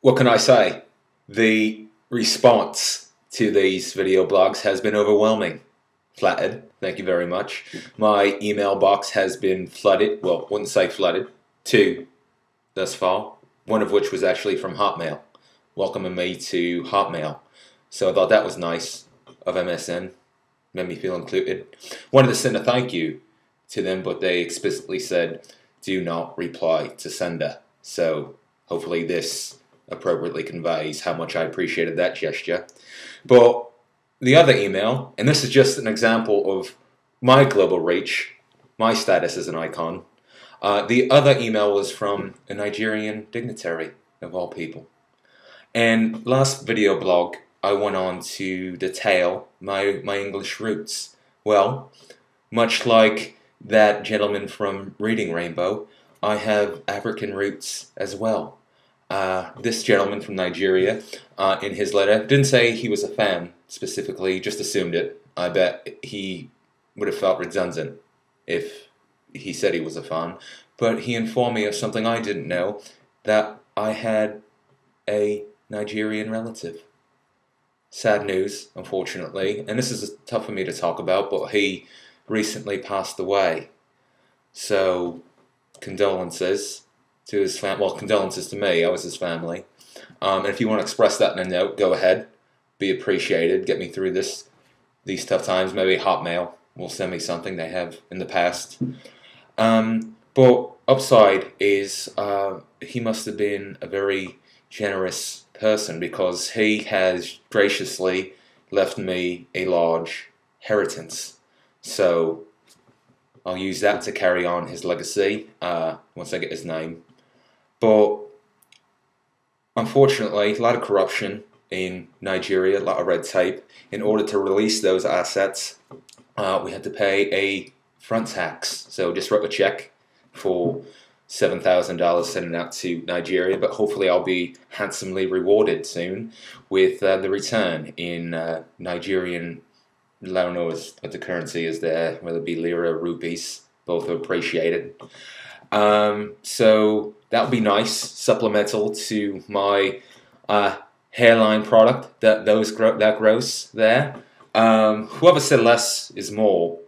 What can I say? The response to these video blogs has been overwhelming. Flattered. Thank you very much. My email box has been flooded. Well, wouldn't say flooded. Two thus far. One of which was actually from Hotmail, welcoming me to Hotmail. So I thought that was nice of MSN. Made me feel included. Wanted to send a thank you to them, but they explicitly said, do not reply to sender. So hopefully this appropriately conveys how much I appreciated that gesture. But the other email, and this is just an example of my global reach, my status as an icon. The other email was from a Nigerian dignitary, of all people. And last video blog, I went on to detail my English roots. Well, much like that gentleman from Reading Rainbow, I have African roots as well. This gentleman from Nigeria, in his letter, didn't say he was a fan specifically, just assumed it. I bet he would have felt redundant if he said he was a fan. But he informed me of something I didn't know, that I had a Nigerian relative. Sad news, unfortunately, and this is tough for me to talk about, but he recently passed away. So, condolences to his family. Well, condolences to me. I was his family. And if you want to express that in a note, go ahead. Be appreciated. Get me through these tough times. Maybe Hotmail will send me something they have in the past. But upside is he must have been a very generous person, because he has graciously left me a large inheritance. So I'll use that to carry on his legacy once I get his name. But unfortunately, a lot of corruption in Nigeria, a lot of red tape. In order to release those assets, we had to pay a front tax. So just wrote a check for $7,000 sending out to Nigeria, but hopefully I'll be handsomely rewarded soon with the return in Nigerian, I don't know what the currency is there, whether it be lira or rupees, both are appreciated. So that would be nice, supplemental to my hairline product that grows there. Whoever said less is more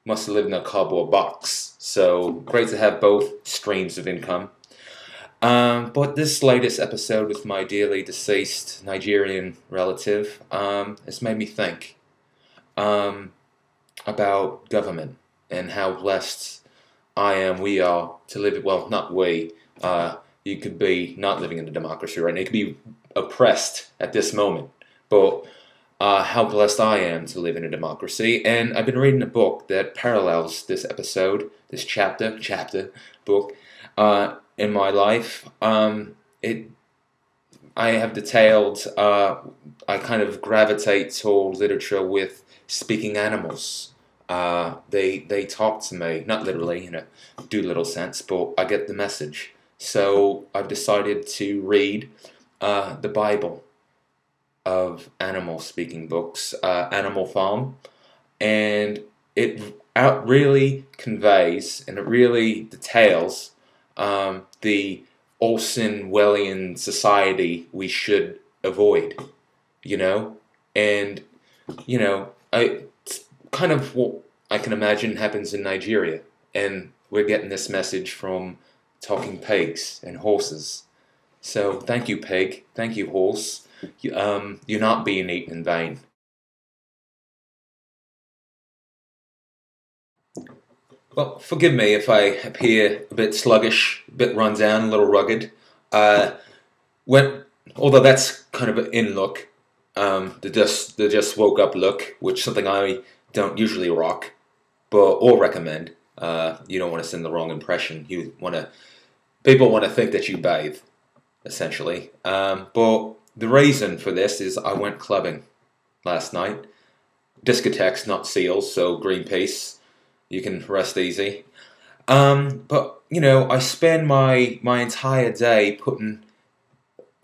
must have lived in a cardboard box. So great to have both streams of income. But this latest episode with my dearly deceased Nigerian relative has made me think about government and how blessed we are to live. Well, not we. You could be not living in a democracy right now. You could be oppressed at this moment. But how blessed I am to live in a democracy. And I've been reading a book that parallels this episode, this chapter book in my life. I have detailed, I kind of gravitate toward literature with speaking animals. They talk to me, not literally in a Doolittle sense, but I get the message. So I've decided to read the Bible of animal speaking books, Animal Farm, and it really conveys and it really details the Orwellian society we should avoid, and it's kind of what I can imagine happens in Nigeria, and we're getting this message from talking pigs and horses. So thank you, pig. Thank you, horse. You're not being eaten in vain. Well, forgive me if I appear a bit sluggish, a bit run down, a little rugged. Although that's kind of an in look, the just woke up look, which is something I don't usually rock, or recommend. You don't want to send the wrong impression. People want to think that you bathe, essentially. But the reason for this is I went clubbing last night. Discotheques, not seals, so Greenpeace, you can rest easy. But, I spend my entire day putting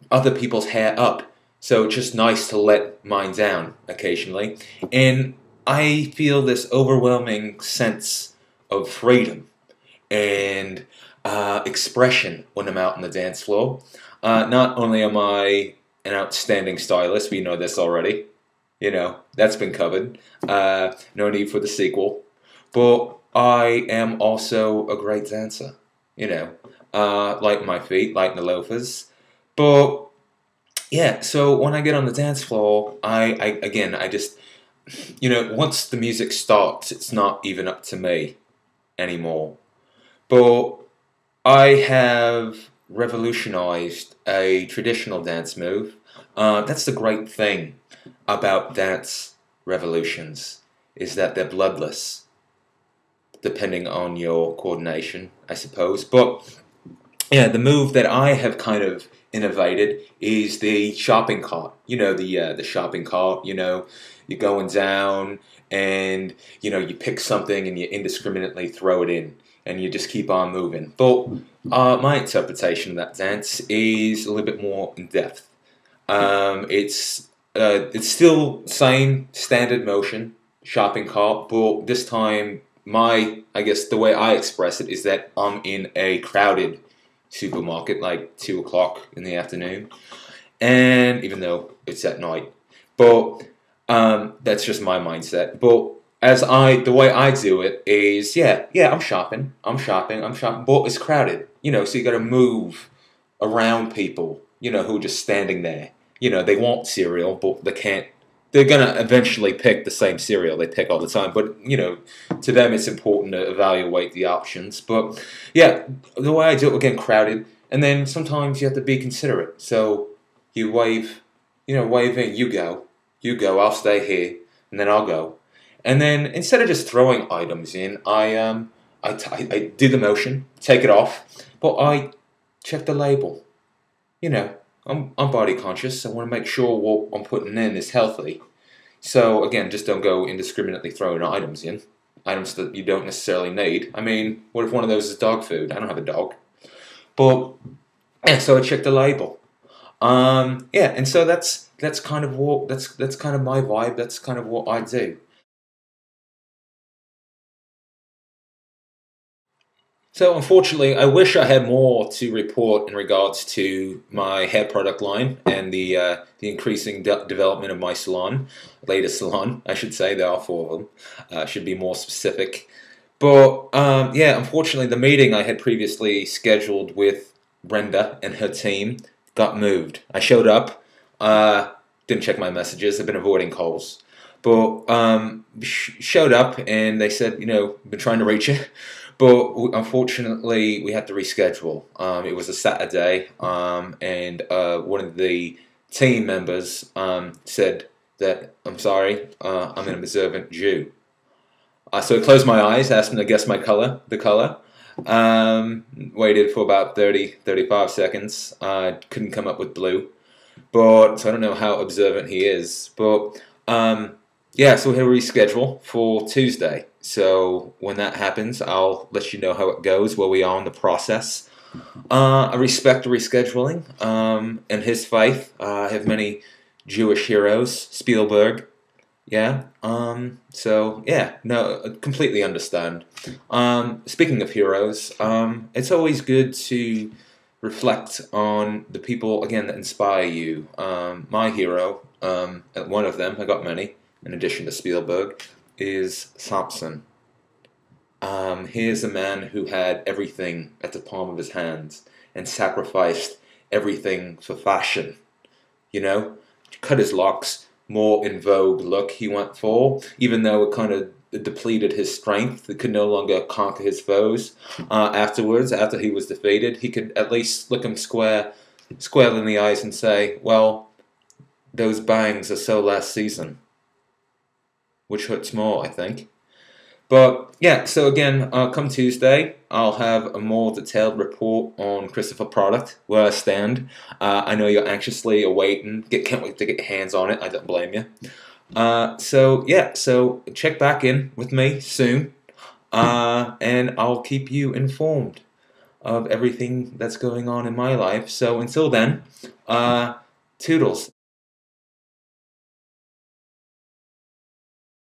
other people's hair up, so it's just nice to let mine down occasionally. And I feel this overwhelming sense of freedom and expression when I'm out on the dance floor. Not only am I an outstanding stylist, we know this already. That's been covered. No need for the sequel. But I am also a great dancer. Lighten my feet, lighten the loafers. But yeah, so when I get on the dance floor, I just, once the music starts, it's not even up to me anymore. But I have revolutionized a traditional dance move. That's the great thing about dance revolutions, is that they're bloodless, depending on your coordination, I suppose. But yeah, the move that I have kind of innovated is the shopping cart. The shopping cart. You're going down, and you pick something and you indiscriminately throw it in, and you just keep on moving. But my interpretation of that dance is a little bit more in depth. It's still same standard motion, shopping cart, but this time I guess the way I express it is that I'm in a crowded supermarket, like 2 o'clock in the afternoon, and even though it's at night, but that's just my mindset. But the way I do it is, yeah, I'm shopping, but it's crowded, so you got to move around people, who are just standing there. They want cereal, but they can't. They're gonna eventually pick the same cereal they pick all the time, but to them it's important to evaluate the options. But yeah, the way I do it, again, crowded, and then sometimes you have to be considerate. So you wave, wave in. You go. I'll stay here, and then I'll go. And then instead of just throwing items in, I do the motion, take it off, but I check the label. I'm body conscious. I want to make sure what I'm putting in is healthy. So again, just don't go indiscriminately throwing items in. Items that you don't necessarily need. I mean, what if one of those is dog food? I don't have a dog. But yeah, so I check the label. Yeah, and so that's kind of that's kind of my vibe. That's kind of what I do. So unfortunately, I wish I had more to report in regards to my hair product line and the increasing development of my salon, latest salon, I should say. There are four of them. Should be more specific. But yeah, unfortunately, the meeting I had previously scheduled with Brenda and her team got moved. I showed up, didn't check my messages. I've been avoiding calls, but showed up and they said, been trying to reach you. But unfortunately, we had to reschedule. It was a Saturday, and one of the team members said that, I'm sorry, I'm an observant Jew. So I closed my eyes, asked him to guess the color. Waited for about 35 seconds. Couldn't come up with blue. So I don't know how observant he is. But yeah, so he'll reschedule for Tuesday. So when that happens, I'll let you know how it goes, where we are in the process. I respect the rescheduling and his faith. I have many Jewish heroes. Spielberg. Yeah. So yeah, no, I completely understand. Speaking of heroes, it's always good to reflect on the people again that inspire you. My hero, one of them, I got many, in addition to Spielberg, is Samson. Here's a man who had everything at the palm of his hands and sacrificed everything for fashion. Cut his locks, more in vogue look he went for, even though it kind of depleted his strength. It could no longer conquer his foes. Afterwards, after he was defeated, he could at least look him square in the eyes and say, well, those bangs are so last season. Which hurts more, I think. But yeah, so again, come Tuesday, I'll have a more detailed report on Christopher product, where I stand. I know you're anxiously awaiting, can't wait to get your hands on it. I don't blame you. So yeah, so check back in with me soon, and I'll keep you informed of everything that's going on in my life. So until then, toodles.